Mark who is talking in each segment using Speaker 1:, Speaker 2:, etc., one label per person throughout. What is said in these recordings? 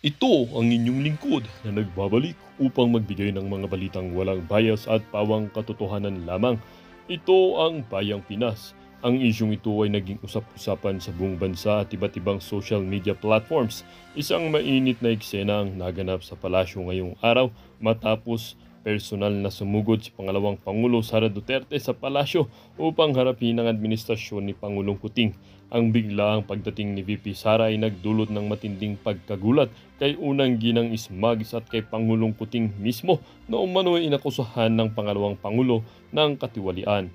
Speaker 1: Ito ang inyong lingkod na nagbabalik upang magbigay ng mga balitang walang bias at pawang katotohanan lamang. Ito ang Bayang Pinas. Ang isyong ito ay naging usap-usapan sa buong bansa at iba't ibang social media platforms. Isang mainit na eksena ang naganap sa palasyo ngayong araw matapos personal na sumugod si pangalawang Pangulo Sara Duterte sa palasyo upang harapin ang administrasyon ni Pangulong Kuting. Ang biglaang pagdating ni VP Sara ay nagdulot ng matinding pagkagulat kay unang ginang Ismags at kay Pangulong Kuting mismo na umano'y inakusahan ng pangalawang Pangulo ng katiwalian.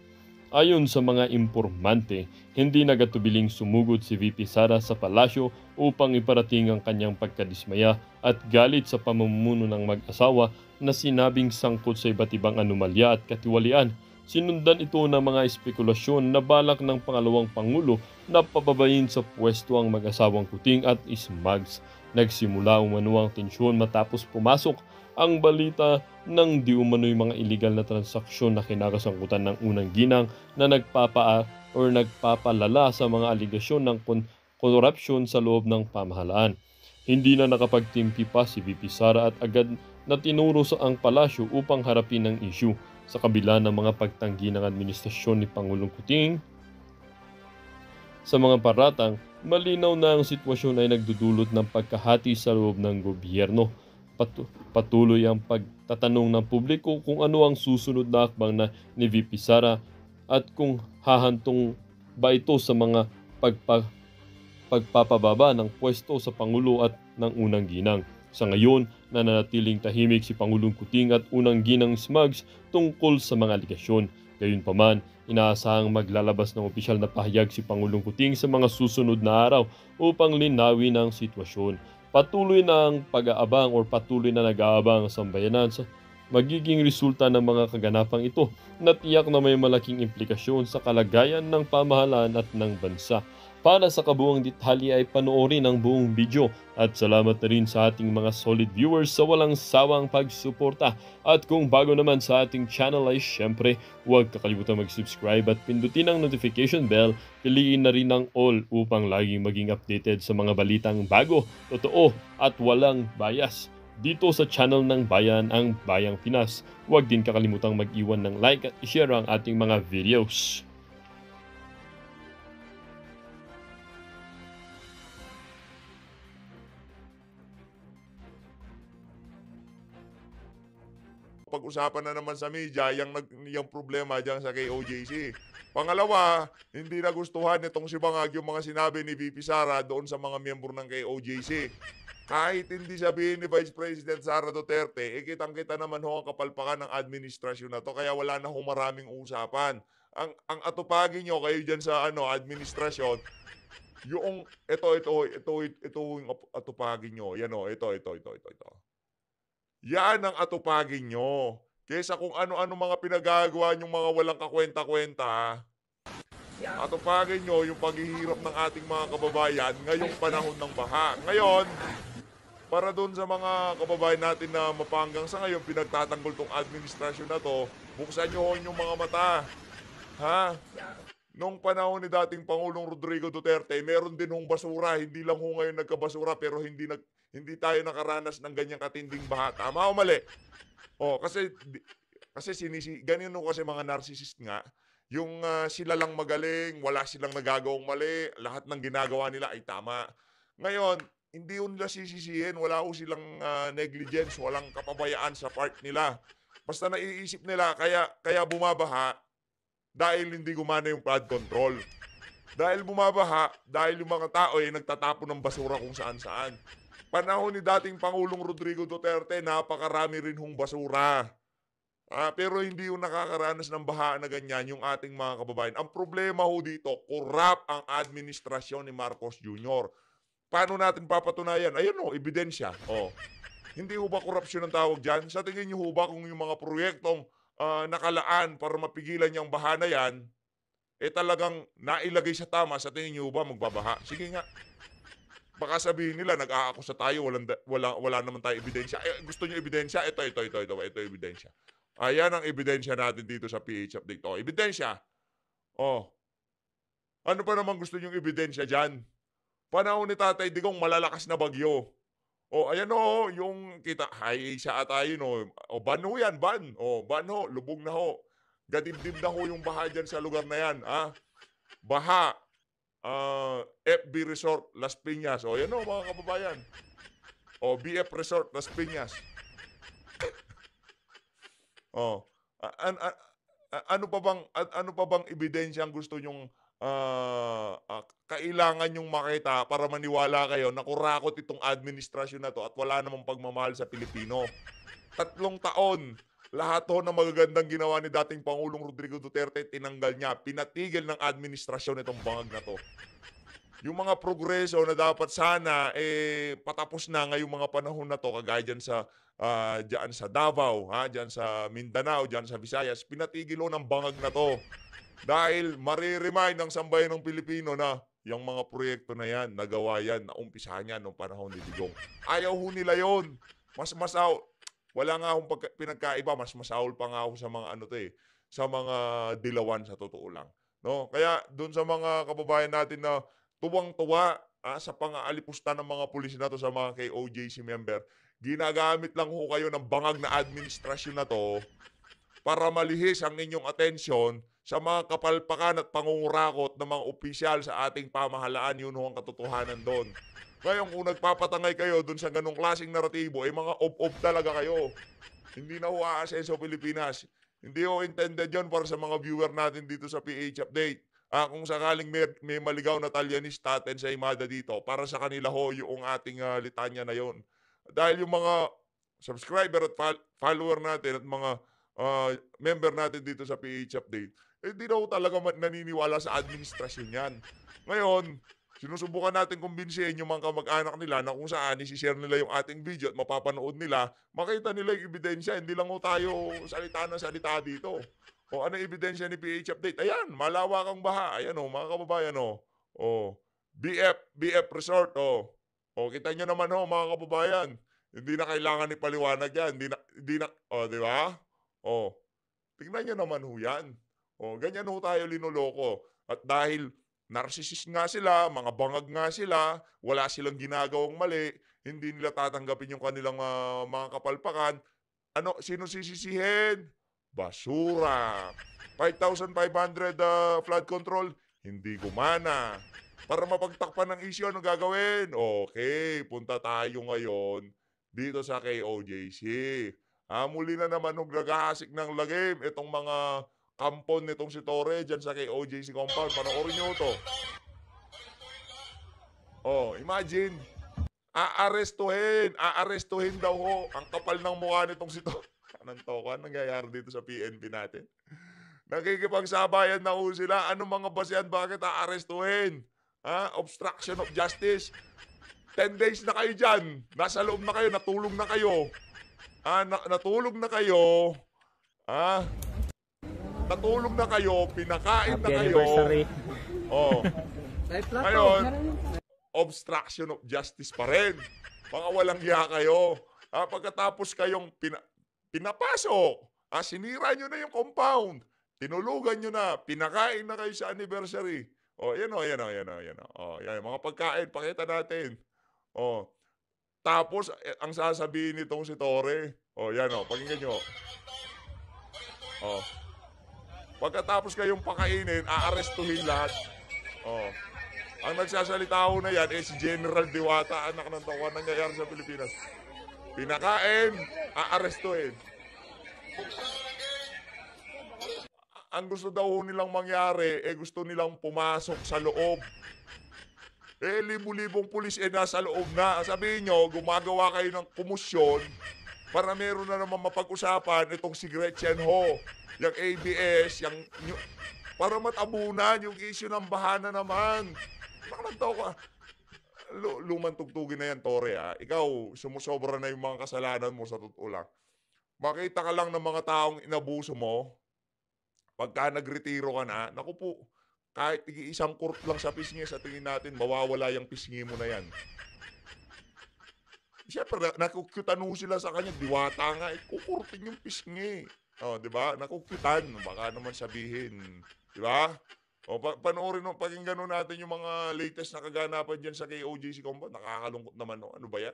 Speaker 1: Ayon sa mga impormante, hindi nagatubiling sumugod si VP Sara sa palasyo upang iparating ang kanyang pagkadismaya at galit sa pamumuno ng mag-asawa na sinabing sangkot sa iba't ibang anomalya at katiwalian. Sinundan ito ng mga espekulasyon na balak ng pangalawang Pangulo na pababayin sa pwesto ang mag-asawang Kuting at Ismags. Nagsimula umano ang tensyon matapos pumasok ang balita ng di umano'y mga illegal na transaksyon na kinakasangkutan ng unang ginang na nagpapalala sa mga aligasyon ng korupsyon sa loob ng pamahalaan. Hindi na nakapagtimpi pa si VP Sara at agad na tinuro sa ang palasyo upang harapin ang issue. Sa kabila ng mga pagtanggi ng administrasyon ni Pangulong Kuting sa mga paratang, malinaw na ang sitwasyon ay nagdudulot ng pagkahati sa loob ng gobyerno. Patuloy ang pagtatanong ng publiko kung ano ang susunod na hakbang na ni VP Sara at kung hahantong ba ito sa mga pagpapababa ng pwesto sa Pangulo at ng unang ginang. Sa ngayon, nananatiling tahimik si Pangulong Kuting at unang ginang Smugs tungkol sa mga aligasyon. Gayunpaman, inaasahang maglalabas ng opisyal na pahayag si Pangulong Kuting sa mga susunod na araw upang linawin ang sitwasyon. Patuloy na ang pag-aabang o patuloy na nag-aabang ang sambayanan sa magiging resulta ng mga kaganapang ito na tiyak na may malaking implikasyon sa kalagayan ng pamahalaan at ng bansa. Para sa kabuuang detalye ay panoorin ang buong video at salamat na rin sa ating mga solid viewers sa walang sawang pagsuporta. At kung bago naman sa ating channel ay syempre huwag kakalimutan mag-subscribe at pindutin ang notification bell, piliin na rin ang all upang laging maging updated sa mga balitang bago, totoo at walang bias. Dito sa channel ng Bayan ang Bayang Pinas. Huwag din kakalimutang mag-iwan ng like at i-share ang ating mga videos.
Speaker 2: Pag-usapan na naman sa media yung problema diyan sa KOJC. Pangalawa, hindi nagustuhan nitong si Bangag yung mga sinabi ni VP Sara doon sa mga miyembro ng KOJC. Kahit hindi sabihin ni Vice President Sara Duterte, kitang-kita naman ho ang kapalpakan ng administrasyon na to kaya wala na ho maraming usapan. Ang atupagi nyo kayo diyan sa administrasyon, yung ito yung atupagi nyo. Yan o, ito. Yan ang atupagin nyo. Kesa kung ano-ano mga pinagagawa yung mga walang kakwenta-kwenta, atupagin nyo yung paghihirap ng ating mga kababayan ngayong panahon ng baha. Ngayon, para doon sa mga kababayan natin na mapanggang sa ngayon, pinagtatanggol tong administrasyon na to, buksan nyo ho yung mga mata. Ha? Nung panahon ni dating Pangulong Rodrigo Duterte, meron din hong basura. Hindi lang ho ngayon nagkabasura pero hindi tayo nakaranas ng ganyang katinding baha. Tama o mali? Oh, kasi ganyan ho kasi mga narcissist nga. Yung sila lang magaling, wala silang nagagawang mali, lahat ng ginagawa nila ay tama. Ngayon, hindi ho nila sisisihin, wala ho silang negligence, walang kapabayaan sa part nila. Basta naiisip nila kaya bumabaha dahil hindi gumana yung flood control. Dahil bumabaha, dahil yung mga tao ay nagtatapon ng basura kung saan-saan. Panahon ni dating Pangulong Rodrigo Duterte, napakarami rin hong basura. Pero hindi yung nakakaranas ng baha na ganyan yung ating mga kababayan. Ang problema ho dito, corrupt ang administrasyon ni Marcos Jr. Paano natin papatunayan? Ayun o, ebidensya. Hindi ho ba korupsyon ang tawag dyan? Sa tingin niyo ho ba kung yung mga proyektong nakalaan para mapigilan yung baha na yan, talagang nailagay sa tama, sa tingin niyo ba magbabaha? Sige nga. Baka sabihin nila, nag-aakusa tayo, wala naman tayo ebidensya. Gusto niyo ebidensya? Ito ebidensya. Ayan ang ebidensya natin dito sa PH Update. Ebidensya. Ano pa naman gusto niyong ebidensya dyan? Panahon ni Tatay Digong, malalakas na bagyo. O ayan o, yung kita high siya ata yun o. O ban ho yan, ban. O ban ho, lubog na ho. Gadibdib na ho yung baha diyan sa lugar na yan, Baha, FB Resort Las Piñas. O yan o mga kababayan. O BF Resort Las Piñas. Oh, a an a ano pa bang ebidensya ang gusto niyong, kailangan niyong makita para maniwala kayo na kurakot itong administrasyon na 'to at wala namang pagmamahal sa Pilipino? 3 taon, lahat ho ng magagandang ginawa ni dating Pangulong Rodrigo Duterte tinanggal niya, pinatigil ng administrasyon itong bangag na 'to. Yung mga progreso na dapat sana, patapos na ngayong mga panahon na 'to kagaya diyan sa Davao, diyan sa Mindanao, diyan sa Visayas, pinatigil ho ng bangag na 'to. Dahil mare-remind ang sambayan ng Pilipino na yang mga proyekto na yan, nagawa yan, naumpisahan yan nung panahon ni Digong. Ayaw ho nila yon. Mas masaw wala nga akong pinagkaiba, mas masahol pa nga ako sa mga ano 'to, sa mga dilawan sa totoo lang, 'no? Kaya do'n sa mga kababayan natin na tuwang-tuwa, sa pang-aalipusta ng mga pulis na 'to sa mga KOJC member, ginagamit lang ho kayo ng bangag na administrasyon na 'to para malihis ang inyong atensyon sa mga kapalpakan at pangungurakot ng mga opisyal sa ating pamahalaan. Yun ho ang katotohanan do'n. Ngayon kung nagpapatangay kayo do'n sa gano'ng klaseng naratibo, mga ob-ob talaga kayo. Hindi na ho aasenso Pilipinas. Hindi ho intended yon para sa mga viewer natin dito sa PH Update. Kung sakaling may maligaw na Talyanista atin sa Imada dito, para sa kanila ho yung ating litanya na yon. Dahil yung mga subscriber at follower natin at mga member natin dito sa PH Update, hindi na ho talaga naniniwala sa administrasyon yan. Ngayon, sinusubukan natin kumbinsihin yung mga kamag-anak nila na kung saan isi-share nila yung ating video at mapapanood nila, makita nila yung ebidensya. Hindi lang ho tayo salita ng salita dito. O ano yung ebidensya ni PH Update? Ayan, malawakang baha. Ayan o, mga kababayan o. O, BF Resort o. O, kita nyo naman ho, mga kababayan. Hindi na kailangan ipaliwanag yan. Hindi na, o, di ba? O, tingnan nyo naman ho yan. O, ganyan ho tayo linoloko. At dahil narcissist nga sila, mga bangag nga sila, wala silang ginagawang mali, hindi nila tatanggapin yung kanilang mga kapalpakan. Ano, sino sisisihin? Basura. 5,500 flood control, hindi gumana. Para mapagtakpan ng issue, anong gagawin? Okay, punta tayo ngayon dito sa KOJC. Muli na naman naghahasik ng lagim itong mga kampon nitong si Torre dyan sa KOJC compound. Panoorin nyo to. Oh, imagine. Aarestuhin daw ho. Ang kapal ng mukha nitong si Torre. Anong toka nangyayari dito sa PNP natin? Nakikipagsabayan na ho sila. Anong mga basehan? Bakit aarestuhin? Obstruction of justice. 10 days na kayo dyan. Nasa loob na kayo. Natulog na kayo. Natulog na kayo. Natulog na kayo. Pinakain na kayo. Oh. Ngayon, obstruction of justice pa rin. Mga walang hiya kayo. Pagkatapos kayong pinapasok, sinira nyo na yung compound. Tinulugan nyo na. Pinakain na kayo sa anniversary. Yan o. Yan, mga pagkain, pakita natin. Tapos, ang sasabihin nitong si Torre, yan o, pakinggan nyo. Pagkatapos kayong pakainin, aarestuhin lahat. Ang nagsasalita ho na yan, si General Diwata, anak ng tawa nangyayari sa Pilipinas. Pinakain, aarestuhin. Ang gusto daw nilang mangyari, gusto nilang pumasok sa loob. Libu-libong pulis nasa loob na. Sabihin nyo, gumagawa kayo ng kumusyon para meron na naman mapag-usapan itong si Gretchen Ho, yung ABS, para matabunan yung issue ng bahana naman. Nakanantaw ka. Lumang tugtugin na yan, Tore. Ikaw, sumusobra na yung mga kasalanan mo sa totoo lang. Makita ka lang ng mga taong inabuso mo, pagka nagretiro ka na, naku po, kahit isang court lang sa pisngi, sa tingin natin, mawawala yung pisngi mo na yan. Siyempre, nakukyutan ho sila sa kanya, diwata nga, kukurtin yung pisngi. Di ba? Nakukyutan, baka naman sabihin. Di ba? Panoorin mo, pakinggan natin yung mga latest na kaganapan dyan sa KOJC compound. Nakakalungkot naman, no? Ano ba yan?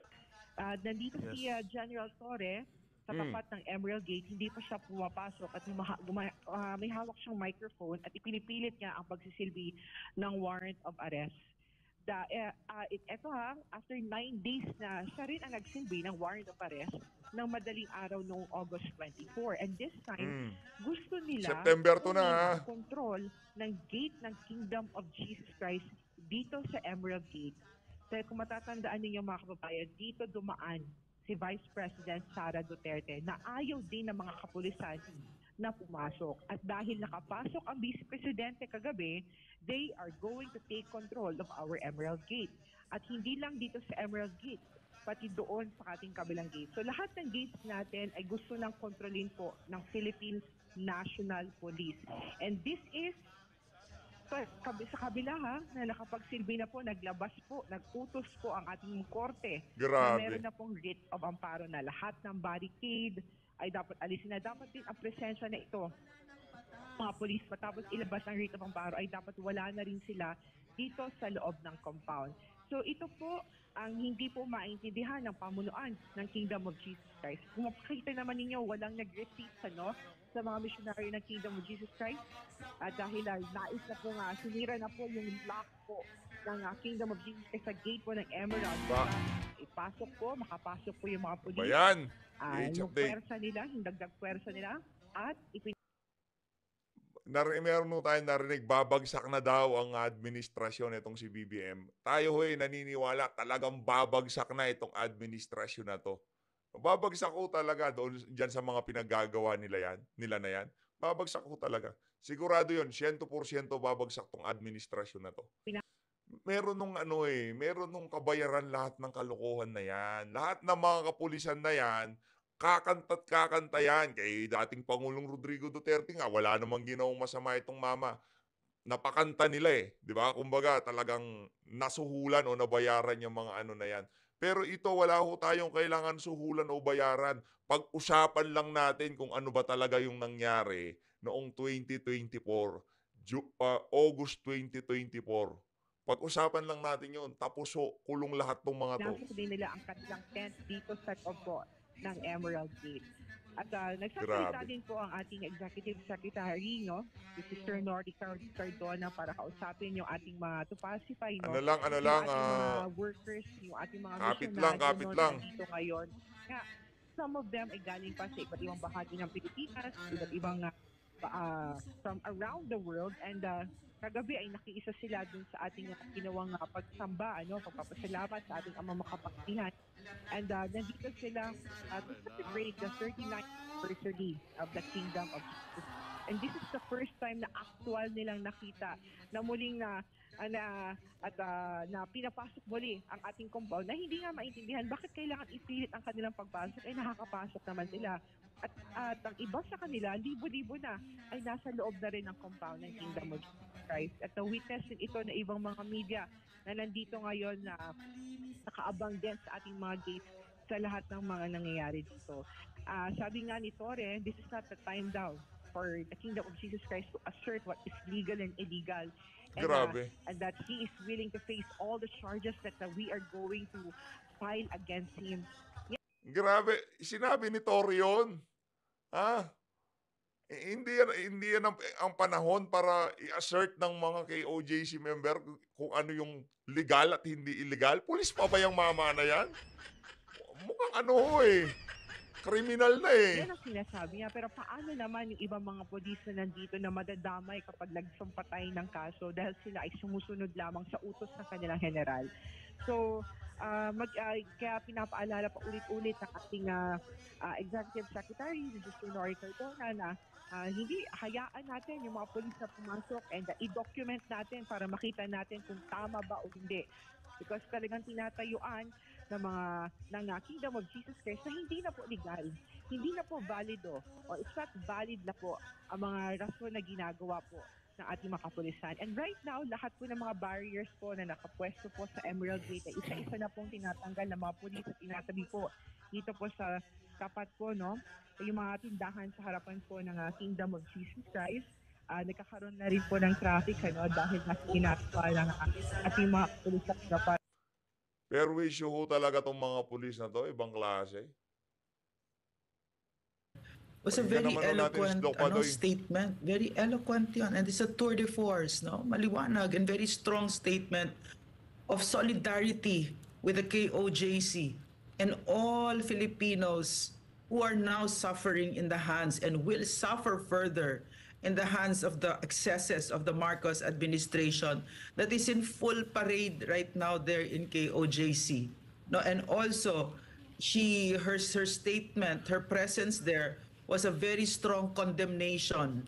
Speaker 3: Nandito si
Speaker 2: Yes.
Speaker 3: General Torre sa
Speaker 2: Mm.
Speaker 3: tapat ng Emerald Gate, hindi pa siya pumapasok at may hawak siyang microphone at ipinipilit niya ang pagsisilbi ng warrant of arrest. Ito after 9 days na siya rin ang nagsilbi ng warrant of arrest ng madaling araw noong August 24. And this time,
Speaker 2: Mm.
Speaker 3: gusto nila
Speaker 2: September to na,
Speaker 3: kunin
Speaker 2: ha?
Speaker 3: ang control ng gate ng Kingdom of Jesus Christ dito sa Emerald Gate. Dahil kung matatandaan ninyo mga kababayan, dito dumaan si Vice President Sara Duterte na ayaw din ng mga kapulisan na pumasok. At dahil nakapasok ang Vice Presidente kagabi, they are going to take control of our Emerald Gate. At hindi lang dito sa Emerald Gate, pati doon sa ating kabilang gate. So lahat ng gates natin ay gusto ng kontrolin po ng Philippine National Police. And this is sa kabila na nakapagsilbi na po, naglabas po, nagutos po ang ating korte na
Speaker 2: Grabe.
Speaker 3: meron na pong writ of amparo na lahat ng barricade ay dapat alisin na. Dapat din ang presensya na ito mga polis matapos ilabas ang writ of amparo ay dapat wala na rin sila dito sa loob ng compound. So ito po ang hindi po maintindihan ng pamunuan ng Kingdom of Jesus Christ. Kung makikita naman ninyo, walang nag-receipt sa mga missionary ng Kingdom of Jesus Christ. Dahil nais na po sinira na po yung lock po ng Kingdom of Jesus Christ sa gate po ng Emerald.
Speaker 2: Ba?
Speaker 3: Ipasok po, makapasok po yung mga
Speaker 2: Ba
Speaker 3: pulis.
Speaker 2: yan? Age
Speaker 3: Yung
Speaker 2: update.
Speaker 3: pwersa nila, yung dagdag pwersa nila, at
Speaker 2: Meron mo tayong narinig, babagsak na daw ang administrasyon itong si BBM. Tayo hoy, naniniwala talagang babagsak na itong administrasyon na to. Babagsak ko talaga doon dyan sa mga pinaggagawa nila na yan. Babagsak ko talaga. Sigurado yun, 100% babagsak tong administrasyon na to. Meron nung kabayaran lahat ng kalokohan na yan. Lahat ng mga kapulisan na yan, kakanta't kakanta yan. Kay dating Pangulong Rodrigo Duterte nga, wala namang ginawang masama itong mama. Napakanta nila di ba? Kumbaga talagang nasuhulan o nabayaran yung mga ano na yan. Pero ito, wala ho tayong kailangan suhulan o bayaran. Pag-usapan lang natin kung ano ba talaga yung nangyari noong 2024, August 2024. Pag-usapan lang natin yun. Tapos kulong lahat ng mga to.
Speaker 3: pinasok din nila ang kanilang tent dito sa loob po ng Emerald Gate. At nagsasalita
Speaker 2: Grabe.
Speaker 3: din po ang ating Executive Secretary, si Sister Nori Cardona, para kausapin yung ating mga to pacify,
Speaker 2: Ano
Speaker 3: yung
Speaker 2: lang,
Speaker 3: ating mga workers, yung ating mga
Speaker 2: kapit
Speaker 3: missionary
Speaker 2: lang.
Speaker 3: dito ngayon. Kaya, some of them ay galing pa sa iba't ibang bahagi ng Pilipinas, iba't ibang from around the world, and kagabi ay nakiisa sila dun sa ating ginawang pagsamba, pagpapasalamat sa ating amang makapagsihan. And nandito sila to celebrate the 39th anniversary of the Kingdom of Jesus. And this is the first time na actual nilang nakita na muling na pinapasok muli ang ating compound na hindi nga maintindihan bakit kailangan ipilit ang kanilang pagpasok, nakakapasok naman sila. At ang iba sa kanila, libo-libo na, ay nasa loob na rin ng compound ng Kingdom of Jesus Christ. At na-witness din ito na ibang mga media na nandito ngayon na nakaabang din sa ating mga gates sa lahat ng mga nangyayari dito. Sabi nga ni Torre, this is not the time daw for the Kingdom of Jesus Christ to assert what is legal and illegal.
Speaker 2: Grabe.
Speaker 3: And that he is willing to face all the charges that we are going to file against him.
Speaker 2: Grabe. Sinabi ni Tory yun. Hindi yan ang panahon para i-assert ng mga KOJC member kung ano yung legal at hindi illegal. Pulis pa ba yung mama na yan? Mukhang kriminal na
Speaker 3: Yan ang sinasabi niya. Pero paano naman yung ibang mga polis na nandito na madadamay kapag nagsumpatay ng kaso dahil sila ay sumusunod lamang sa utos ng kanilang general. So, kaya pinapaalala pa ulit-ulit ng ating Executive Secretary, Sister Nori Cardona, na hindi hayaan natin yung mga polis na pumasok and i-document natin para makita natin kung tama ba o hindi. Because talagang tinatayuan ng Kingdom of Jesus Christ na hindi na po legal, hindi na po valido, or it's not valid na po ang mga rason na ginagawa po ng ating mga kapulisan. And right now, lahat po ng mga barriers po na nakapwesto po sa Emerald Gate ay isa-isa na pong tinatanggal ng mga pulis at tinatabi po dito po sa tapat po, yung mga tindahan sa harapan po ng Kingdom of Jesus Christ. Nagkakaroon na rin po ng traffic dahil nasa ginagawa ng ating mga kapulisan dapat.
Speaker 2: perwisyo ho talaga 'tong mga pulis na 'to, ibang klase.
Speaker 4: Was a
Speaker 2: Pakinggan
Speaker 4: very
Speaker 2: naman ho natin si
Speaker 4: eloquent
Speaker 2: Doc Padoy.
Speaker 4: statement. Very eloquent yun. And it's a tour de force, no? Maliwanag and very strong statement of solidarity with the KOJC and all Filipinos who are now suffering in the hands and will suffer further in the hands of the excesses of the Marcos administration that is in full parade right now there in KOJC. No, and also her statement, her presence there was a very strong condemnation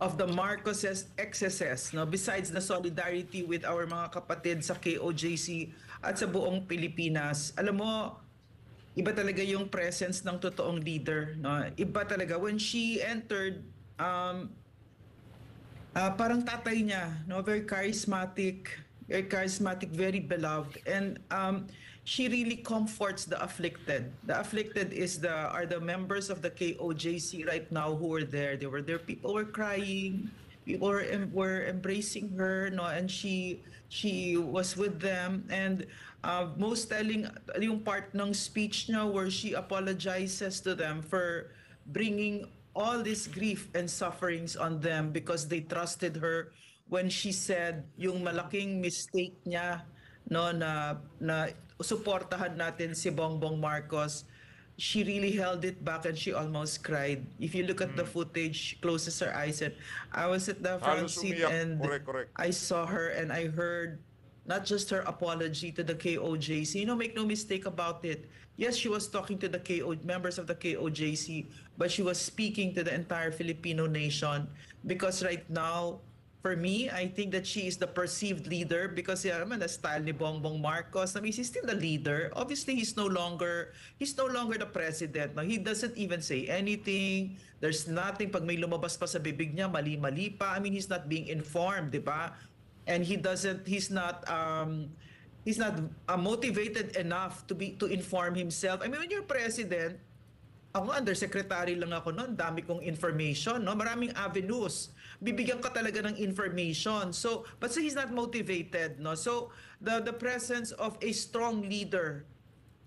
Speaker 4: of the Marcoses excesses, no, besides the solidarity with our mga kapatid sa KOJC at sa buong Pilipinas. Alam mo, iba talaga yung presence ng totoong leader, no? Iba talaga when she entered, parang tatay niya, no, very charismatic, very beloved, and she really comforts the afflicted. The afflicted are the members of the KOJC right now who were there. They were there. People were crying. People were embracing her, no, and she was with them. And most telling yung part ng speech niya where she apologizes to them for bringing all this grief and sufferings on them because they trusted her when she said yung malaking mistake niya, no, na suportahan natin si Bongbong Marcos. She really held it back and she almost cried. If you look at the footage, she closes her eyes, and I was at the front
Speaker 2: Halos
Speaker 4: seat
Speaker 2: umiyak.
Speaker 4: and
Speaker 2: Correct.
Speaker 4: I saw her and I heard not just her apology to the KOJC. You know, make no mistake about it. Yes, she was talking to the members of the KOJC, but she was speaking to the entire Filipino nation because right now, for me, I think that she is the perceived leader because yeah, naman the style ni Bongbong Marcos. I mean, he's still the leader. Obviously, he's no longer the president. No? He doesn't even say anything. There's nothing. Pag may lumabas pa sa bibig niya, mali-mali pa. I mean, he's not being informed, di ba? And he's not motivated enough to inform himself. I mean, when you're president, ako undersecretary lang ako noon, dami kong information, no? Maraming avenues. Bibigyan ka talaga ng information. So, but he's not motivated, no? So, the presence of a strong leader,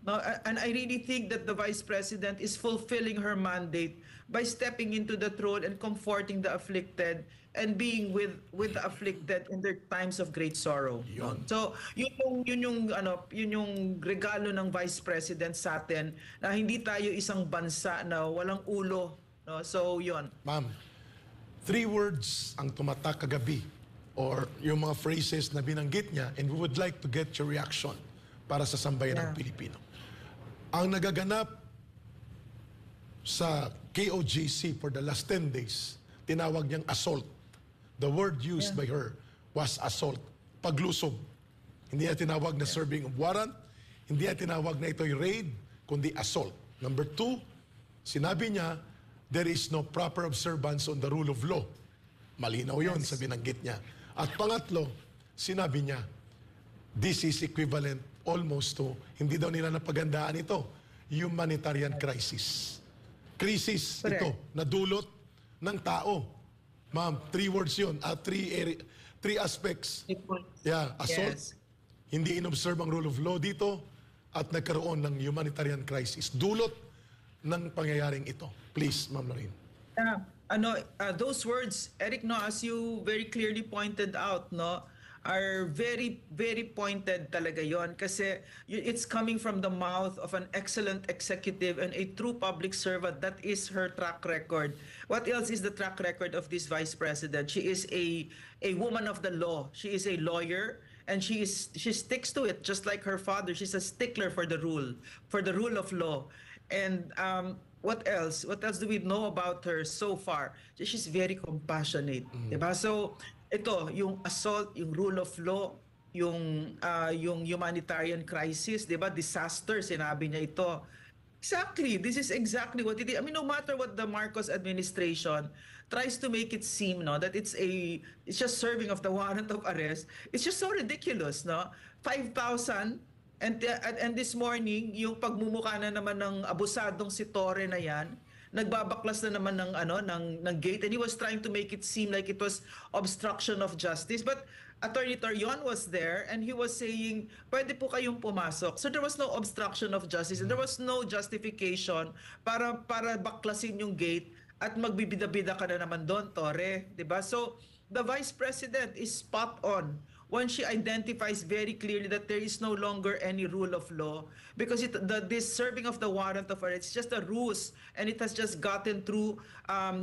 Speaker 4: no? And I really think that the Vice President is fulfilling her mandate by stepping into the throne and comforting the afflicted and being with the afflicted in their times of great sorrow. No? So, yun yung regalo ng Vice President sa atin na hindi tayo isang bansa na walang ulo, no? So, yun.
Speaker 5: Ma'am, 3 words ang tumatak kagabi or yung mga phrases na binanggit niya, and we would like to get your reaction para sa sambayan ng Pilipino. Ang nagaganap sa KOJC for the last 10 days, tinawag niyang assault. The word used by her was assault. Paglusob. Hindi niya tinawag na serving of warrant, hindi niya tinawag na ito'y raid, kundi assault. Number 2, sinabi niya, there is no proper observance on the rule of law. Malinaw yun sa binanggit niya. At pangatlo, sinabi niya, this is equivalent almost to, hindi daw nila napagandaan ito, humanitarian crisis. Crisis ito, na dulot ng tao. Ma'am, 3 words yun, 3 aspects. Yeah, assault, hindi inobserve ang rule of law dito, at nagkaroon ng humanitarian crisis. Dulot ng pangyayaring ito. Please, Ma'am Lorraine.
Speaker 4: Those words, Eric, no, as you very clearly pointed out, no, are very, very pointed talaga yon kasi it's coming from the mouth of an excellent executive and a true public servant. That is her track record. What else is the track record of this Vice President? She is a woman of the law. She is a lawyer, and she sticks to it just like her father. She's a stickler for the rule of law. And what else? What else do we know about her so far? She's very compassionate, diba? So ito, yung assault, yung rule of law, yung humanitarian crisis, diba? Disaster, sinabi niya ito. Exactly. This is exactly what it is. I mean, no matter what the Marcos administration tries to make it seem, no, that it's just serving of the warrant of arrest, it's just so ridiculous, no? 5,000. And this morning, yung pagmumukha na naman ng abusadong si Torre na yan, nagbabaklas na naman ng gate, and he was trying to make it seem like it was obstruction of justice. But Attorney Torion was there and he was saying, pwede po kayong pumasok. So there was no obstruction of justice and there was no justification para baklasin yung gate at magbibida-bida ka na naman doon, Tore. 'Di ba? So the Vice President is spot on when she identifies very clearly that there is no longer any rule of law because this serving of the warrant of arrest is just a ruse and it has just gotten through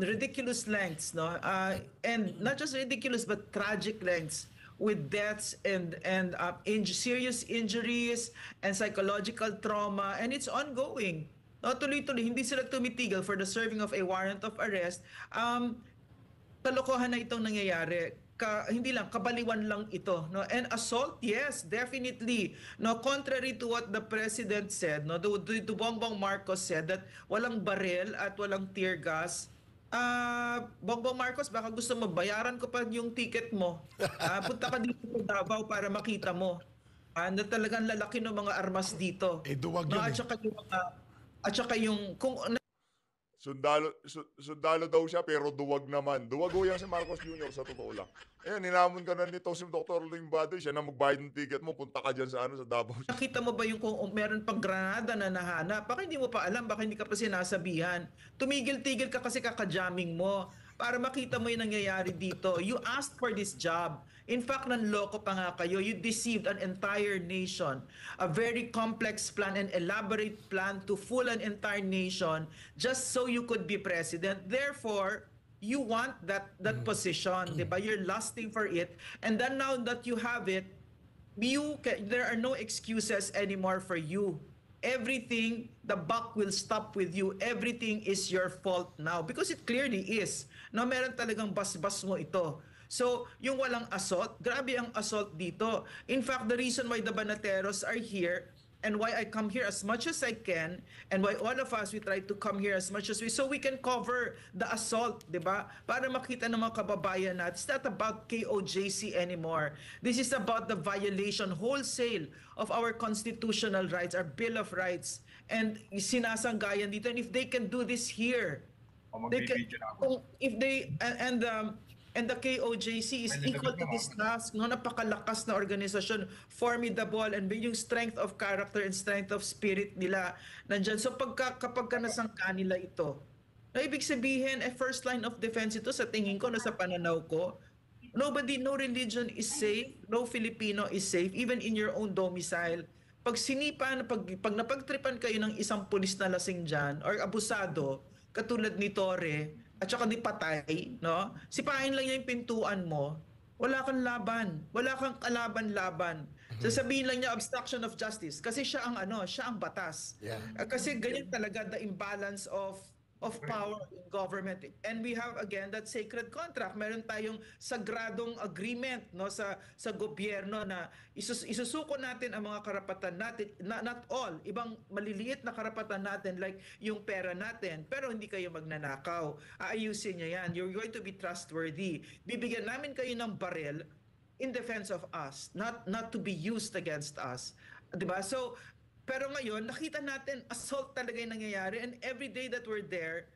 Speaker 4: ridiculous lengths, no? And not just ridiculous but tragic lengths with deaths and serious injuries and psychological trauma, and it's ongoing. No, tuloy-tuloy, hindi sila tumitigil for the serving of a warrant of arrest. Kalokohan na itong nangyayari. Hindi lang, kabaliwan lang ito. No? And assault, yes, definitely. No, contrary to what the President said, no, to Bongbong Marcos said that walang baril at walang tear gas. Bongbong Marcos, baka gusto mo, bayaran ko pa yung ticket mo. Punta ka dito sa Davao para makita mo. Na talagang lalaki ng mga armas dito.
Speaker 5: Duwag
Speaker 4: No,
Speaker 5: yun
Speaker 4: at saka yung kung
Speaker 2: Sundalo daw siya pero duwag naman. Duwag ho yan si Marcos Jr. sa totoo lang. Ayan, ninamon ka na nito si Dr. Limbadoy. Siya na magbayad ng ticket mo. Punta ka dyan sa Davao.
Speaker 4: Nakita mo ba yung kung meron pang granada na nahanap? Baka hindi mo pa alam, baka hindi ka pa sinasabihan. Tumigil-tigil ka kasi kaka-jamming mo para makita mo yung nangyayari dito. You asked for this job. In fact, nanloko pa nga kayo. You deceived an entire nation. A very complex plan and elaborate plan to fool an entire nation just so you could be president. Therefore, you want that position, di ba? You're lusting for it. And then now that you have it, there are no excuses anymore for you. Everything, the buck will stop with you. Everything is your fault now because it clearly is. No, meron talagang basbas mo ito. So, yung walang assault, grabe ang assault dito. In fact, the reason why the Banateros are here and why I come here as much as I can and why all of us, we try to come here as much as so we can cover the assault, di ba? Para makita ng mga kababayan natin, it's not about KOJC anymore. This is about the violation wholesale of our constitutional rights, our Bill of Rights, and sinasanggayan dito. And if they can do this here, they can, if they, and the KOJC is equal to this task. No, napakalakas na organisasyon, formidable, and yung strength of character and strength of spirit nila nandyan. So kapag nasangka nila ito, na ibig sabihin, first line of defense ito sa tingin ko, sa pananaw ko. No religion is safe, no Filipino is safe, even in your own domicile. Pag sinipan, pag napagtripan kayo ng isang pulis na lasing dyan, or abusado, katulad ni Torre, at saka di patay, no? Sipain lang niya yung pintuan mo, wala kang laban, wala kang kalaban-laban. Sasabihin lang niya obstruction of justice kasi siya ang batas.
Speaker 5: Yeah.
Speaker 4: Kasi ganyan talaga the imbalance of power in government. And we have again that sacred contract. Meron tayong sagradong agreement, no, sa gobyerno na isusuko natin ang mga karapatan natin, not all, ibang maliliit na karapatan natin like yung pera natin, pero hindi kayo magnanakaw. Aayusin niyo yan. You're going to be trustworthy. Bibigyan namin kayo ng baril in defense of us, not to be used against us. 'Di ba? So pero ngayon, nakita natin, assault talaga yung nangyayari. And every day that we're there,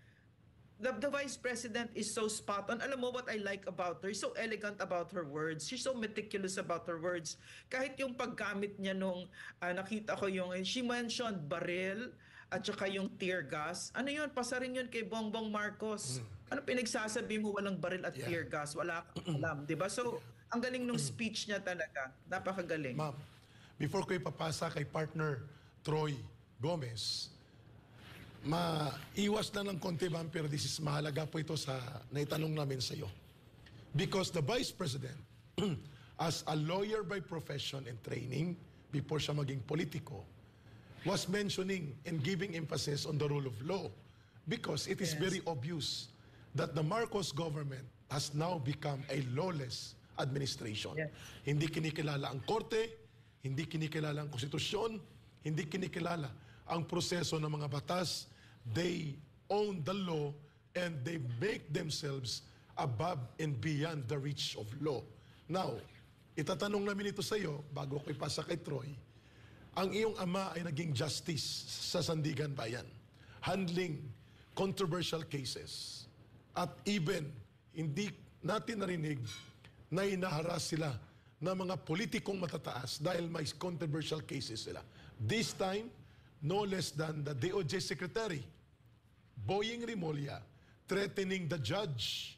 Speaker 4: the Vice President is so spot on. Alam mo what I like about her? She's so elegant about her words. She's so meticulous about her words. Kahit yung paggamit niya nung, nakita ko yung, she mentioned baril at saka yung tear gas. Ano yun? Pasarin yun kay Bongbong Marcos. Ano pinagsasabi mo walang baril at tear gas? Wala kang alam. Diba? So, ang galing nung speech niya talaga. Napakagaling.
Speaker 5: Ma'am, before ko ipapasa kay partner Troy Gomez, maiwas na ng konti, ma'am, pero this is mahalaga po ito sa naitanong namin sa iyo. Because the Vice President, as a lawyer by profession and training, before siya maging politiko, was mentioning and giving emphasis on the rule of law. Because it is very obvious that the Marcos government has now become a lawless administration.
Speaker 4: Yes.
Speaker 5: Hindi kinikilala ang korte, hindi kinikilala ang konstitusyon, hindi kinikilala ang proseso ng mga batas. They own the law and they make themselves above and beyond the reach of law. Now, itatanong namin ito sa iyo, bago ko ipasa kay Troy, ang iyong ama ay naging justice sa Sandigan Bayan, handling controversial cases. At even, hindi natin narinig na inaharas sila na mga politikong matataas dahil may controversial cases sila. This time, no less than the DOJ Secretary, Boying Rimulya, threatening the judge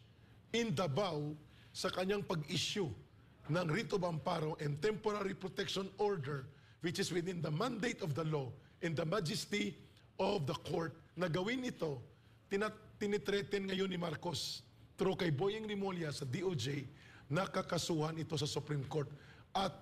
Speaker 5: in Davao sa kanyang pag-issue ng writ of amparo and temporary protection order which is within the mandate of the law and the majesty of the court na gawin ito, tinitreaten ngayon ni Marcos through kay Boying Rimulya sa DOJ, nakakasuhan ito sa Supreme Court. At